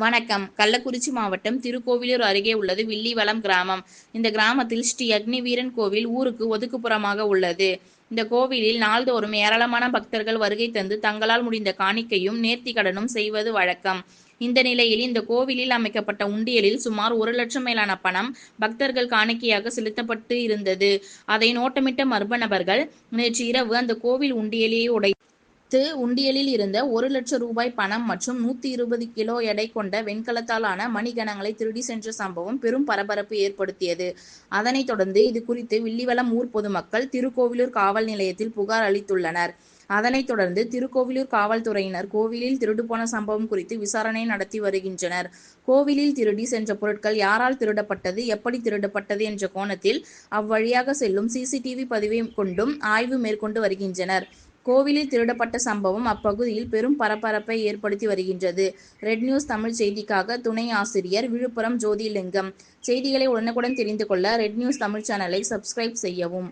வணக்கம். கள்ளக்குறிச்சி மாவட்டம் திருக்கோவிலூர் அருகே உள்ளது வில்லிவளம் கிராமம். இந்த கிராமத்தில் ஸ்ரீ அக்னிவீரன் கோவில் ஊருக்கு ஒதுக்குப்புறமாக உள்ளது. இந்த கோவிலில் நாள்தோறும் ஏராளமான பக்தர்கள் வருகை தந்து தங்களால் முடிந்த காணிக்கையும் நேர்த்திக்கடனும் செய்வது வழக்கம். இந்த நிலையில் இந்த கோவிலில் அமைக்கப்பட்ட உண்டியலில் சுமார் 1,00,000 மேலான பணம் பக்தர்கள் காணிக்கையாக செலுத்தப்பட்டு இருந்தது. அதை நோட்டமிட்ட மர்ம நபர்கள் நேற்று இரவு அந்த கோவில் உண்டியலை உண்டியலில் இருந்த 1,00,000 ரூபாய் பணம் மற்றும் 120 கிலோ எடை கொண்ட வெண்கலத்தால் ஆன மணிகணங்களை திருடி சென்ற சம்பவம் பெரும் பரபரப்பு ஏற்படுத்தியது. அதனைத் தொடர்ந்து இது குறித்து வில்லிவளம் ஊர் பொதுமக்கள் திருக்கோவிலூர் காவல் நிலையத்தில் புகார் அளித்துள்ளனர். அதனைத் தொடர்ந்து திருக்கோவிலூர் காவல்துறையினர் கோவிலில் திருடு போன சம்பவம் குறித்து விசாரணை நடத்தி வருகின்றனர். கோவிலில் திருடி சென்ற பொருட்கள் யாரால் திருடப்பட்டது, எப்படி திருடப்பட்டது என்ற கோணத்தில் அவ்வழியாக செல்லும் சிசிடிவி பதிவை கொண்டும் ஆய்வு மேற்கொண்டு வருகின்றனர். கோவிலில் திருடப்பட்ட சம்பவம் அப்பகுதியில் பெரும் பரபரப்பை ஏற்படுத்தி வருகின்றது. ரெட் நியூஸ் தமிழ் செய்திக்காக துணை ஆசிரியர் விழுப்புரம் ஜோதிலிங்கம். செய்திகளை உடனுக்குடன் தெரிந்து கொள்ள ரெட் நியூஸ் தமிழ் சேனலை சப்ஸ்கிரைப் செய்யவும்.